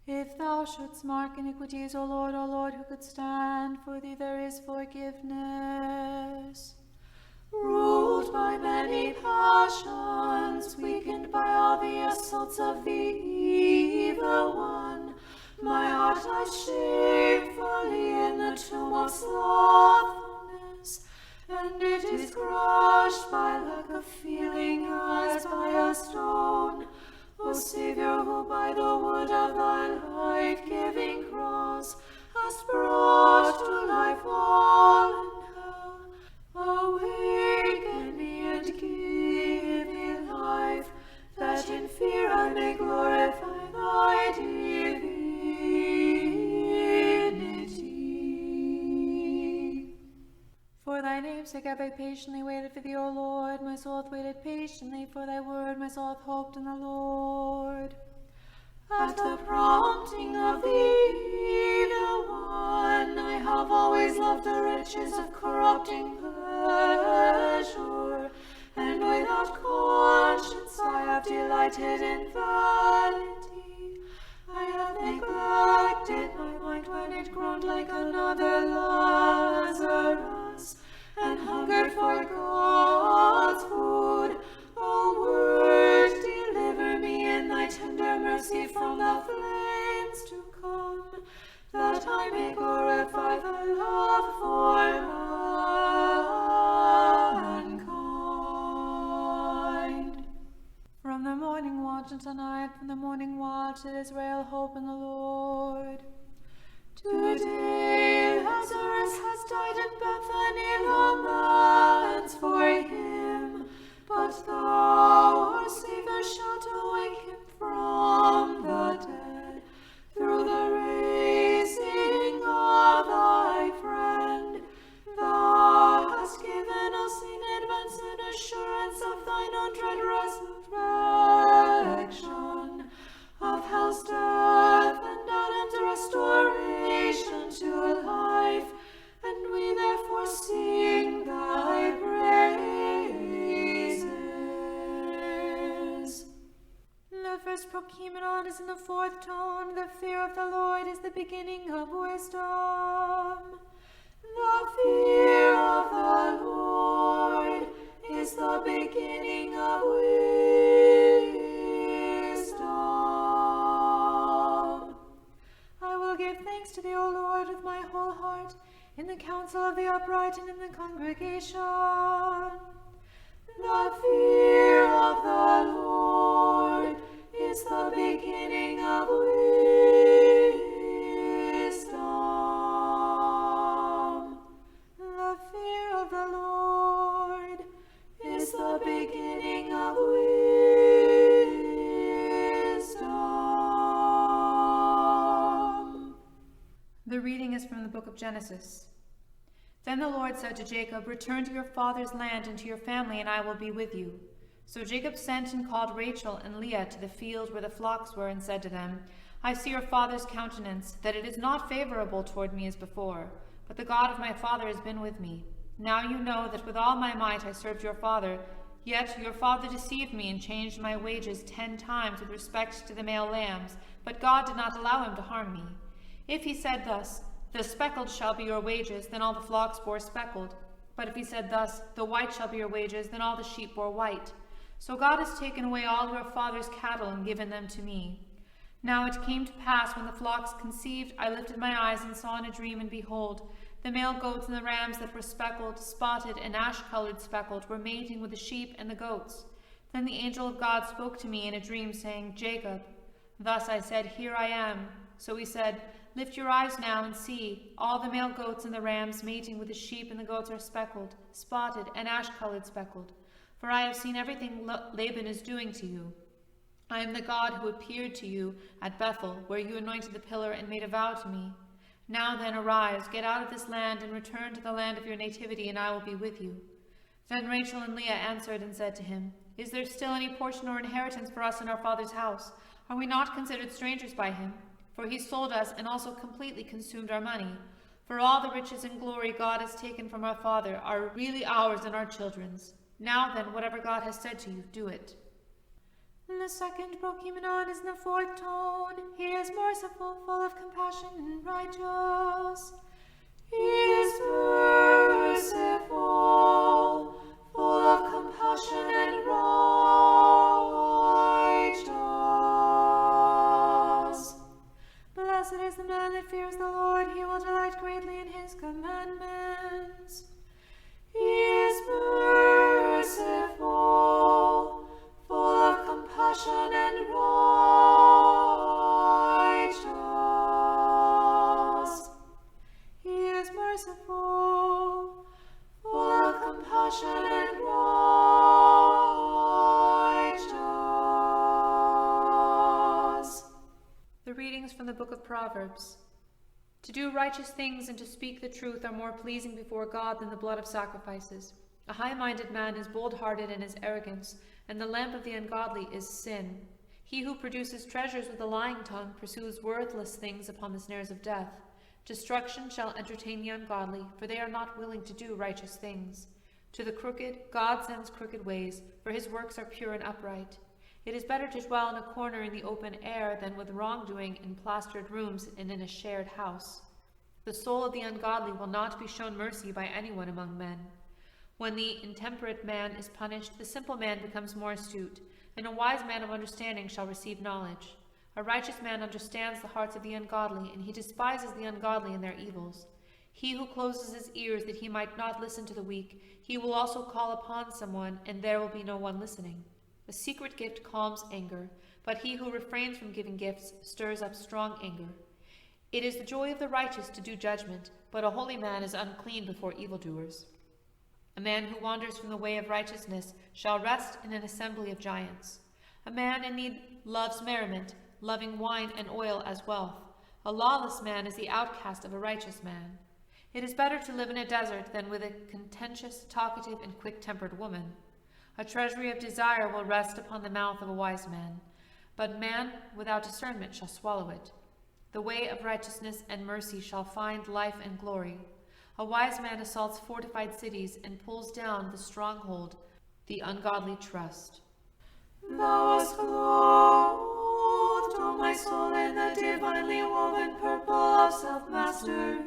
If thou shouldst mark iniquities, O Lord, who could stand? For thee there is forgiveness. Ruled by many passions, weakened by all the assaults of the evil one, my heart lies shamefully in the tomb of slothfulness, and it is crushed by lack of feeling as by a stone. O Saviour, who by the wood of thy life-giving cross hast brought to life all in hell, awaken me and give me life, that in fear I may glorify thy divinity. For thy name's sake have I patiently waited for thee, O Lord. My soul hath waited patiently for thy word. My soul hath hoped in the Lord. At the prompting of the evil one, I have always loved the riches of corrupting pleasure, and without conscience I have delighted in vanity. I have neglected my mind when it groaned like another Lazarus, and hungered for God's food. O Word, deliver me in thy tender mercy from the flames to come, that I may glorify thy love for mankind. From the morning watch until night, from the morning watch did Israel hope in the Lord. Today Lazarus has died in Bethany, laments for him, but thou, our Saviour, shalt awake him from the dead, through the raising of thy friend. Thou hast given us in advance an assurance of thine own dread resurrection, of hell's death and Adam's restoration to life, and we therefore sing thy praises. The first prokimenon is in the fourth tone. The fear of the Lord is the beginning of wisdom. The fear of the Lord is the beginning of wisdom. I will give thanks to thee, O Lord, with my whole heart, in the council of the upright and in the congregation. The fear of the Lord is the beginning of wisdom. The fear of the Lord is the beginning of wisdom. The reading is from the book of Genesis. Then the Lord said to Jacob, Return to your father's land and to your family, and I will be with you. So Jacob sent and called Rachel and Leah to the field where the flocks were, and said to them, I see your father's countenance, that it is not favorable toward me as before, but the God of my father has been with me. Now you know that with all my might I served your father, yet your father deceived me and changed my wages 10 times with respect to the male lambs, but God did not allow him to harm me. If he said thus, The speckled shall be your wages, then all the flocks bore speckled. But if he said thus, The white shall be your wages, then all the sheep bore white. So God has taken away all your father's cattle and given them to me. Now it came to pass, when the flocks conceived, I lifted my eyes and saw in a dream, and behold, the male goats and the rams that were speckled, spotted, and ash-colored speckled were mating with the sheep and the goats. Then the angel of God spoke to me in a dream, saying, Jacob. Thus I said, Here I am. So he said, Lift your eyes now and see, all the male goats and the rams mating with the sheep and the goats are speckled, spotted, and ash-colored speckled. For I have seen everything Laban is doing to you. I am the God who appeared to you at Bethel, where you anointed the pillar and made a vow to me. Now then arise, get out of this land, and return to the land of your nativity, and I will be with you. Then Rachel and Leah answered and said to him, Is there still any portion or inheritance for us in our father's house? Are we not considered strangers by him? For he sold us and also completely consumed our money. For all the riches and glory God has taken from our father are really ours and our children's. Now then, whatever God has said to you, do it. The the second prokimenon is in the fourth tone. He is merciful, full of compassion, and righteous. He is merciful, full of compassion and righteous. Blessed is the man that fears the Lord. He will delight greatly in his commandments. He is merciful, full of compassion and righteous. He is merciful, full of compassion and righteous. The readings from the book of Proverbs. To do righteous things and to speak the truth are more pleasing before God than the blood of sacrifices. A high-minded man is bold-hearted in his arrogance, and the lamp of the ungodly is sin. He who produces treasures with a lying tongue pursues worthless things upon the snares of death. Destruction shall entertain the ungodly, for they are not willing to do righteous things. To the crooked, God sends crooked ways, for his works are pure and upright. It is better to dwell in a corner in the open air than with wrongdoing in plastered rooms and in a shared house. The soul of the ungodly will not be shown mercy by anyone among men. When the intemperate man is punished, the simple man becomes more astute, and a wise man of understanding shall receive knowledge. A righteous man understands the hearts of the ungodly, and he despises the ungodly in their evils. He who closes his ears that he might not listen to the weak, he will also call upon someone, and there will be no one listening. A secret gift calms anger, but he who refrains from giving gifts stirs up strong anger. It is the joy of the righteous to do judgment, but a holy man is unclean before evildoers. A man who wanders from the way of righteousness shall rest in an assembly of giants. A man in need loves merriment, loving wine and oil as wealth. A lawless man is the outcast of a righteous man. It is better to live in a desert than with a contentious, talkative, and quick-tempered woman. A treasury of desire will rest upon the mouth of a wise man, but man without discernment shall swallow it. The way of righteousness and mercy shall find life and glory. A wise man assaults fortified cities and pulls down the stronghold, the ungodly trust. Thou wast clothed, O my soul, in the divinely woven purple of self-mastery,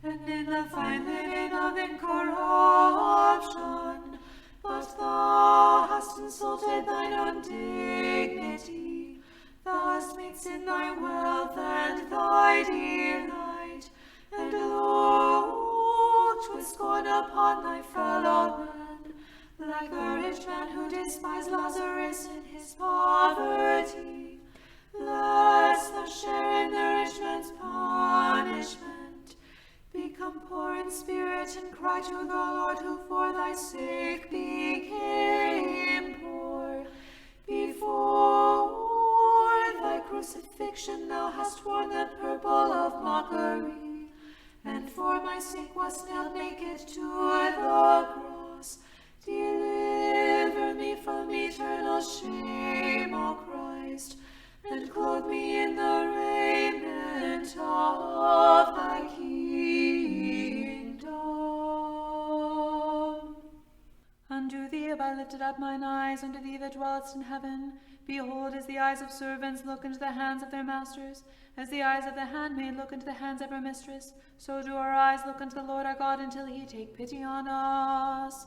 and in the fine linen of incorruption. But thou hast insulted thine own dignity. Thou hast made sin thy wealth and thy delight, and looked with scorn upon thy fellow man, like the rich man who despised Lazarus in his poverty, lest thou share in the rich man's punishment. Become poor in spirit and cry to the Lord, who for thy sake became poor. Before thy crucifixion thou hast worn the purple of mockery, and for my sake wast nailed naked to the cross. Deliver me from eternal shame, O Christ, and clothe me in the raiment of thy kingdom. Unto thee have I lifted up mine eyes, unto thee that dwellest in heaven. Behold, as the eyes of servants look into the hands of their masters, as the eyes of the handmaid look into the hands of her mistress, so do our eyes look unto the Lord our God until he take pity on us.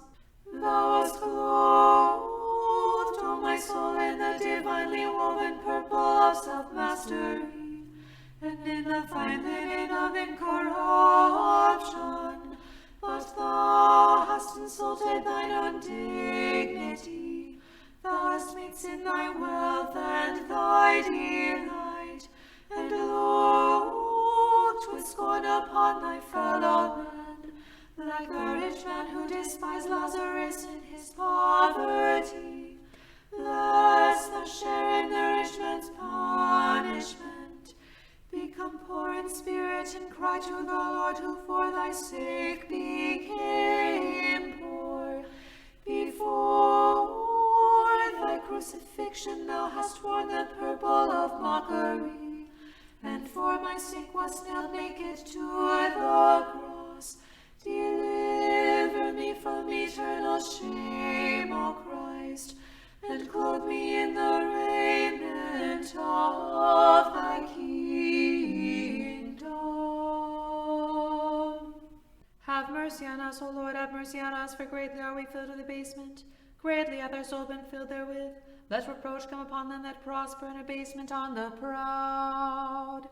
Thou wast clothed, O my soul, in the divinely woven purple of self-mastery, and in the fine linen of incorruption. But thou hast insulted thine own dignity. Thou hast made sin thy wealth and thy delight, and looked with scorn upon thy fellow man, like the rich man who despised Lazarus in his poverty, lest thou share in the rich man's punishment. Become poor in spirit and cry to the Lord, who for thy sake became poor. Before thy crucifixion thou hast worn the purple of mockery, and for my sake wast nailed naked to the cross. Deliver me from eternal shame, O Christ, and clothe me in the on us, O Lord, have mercy on us, for greatly are we filled with abasement. Greatly hath our soul been filled therewith. Let reproach come upon them that prosper, and abasement on the proud.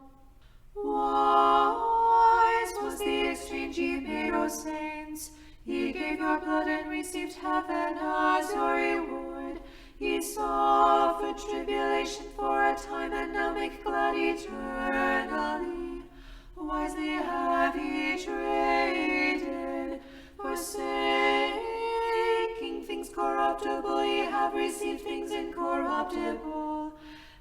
Wise was the exchange ye made, O saints. Ye gave your blood and received heaven as your reward. Ye suffered tribulation for a time, and now make glad eternally. Wisely have ye traded, forsaking things corruptible, ye have received things incorruptible,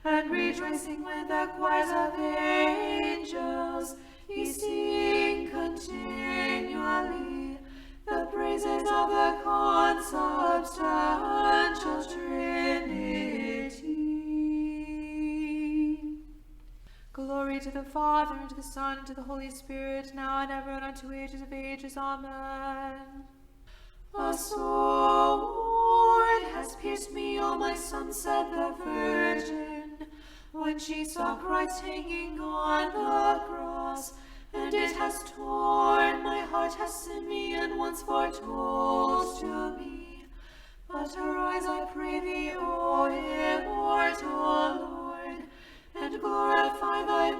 and rejoicing with the choirs of angels, ye sing continually the praises of the consubstantial Trinity. Glory to the Father, and to the Son, and to the Holy Spirit, now and ever, and unto ages of ages. Amen. A sword has pierced me, O my son, said the Virgin, when she saw Christ hanging on the cross, and it has torn my heart, has Simeon once foretold to me. But arise, I pray thee, O immortal Lord, and glorify thy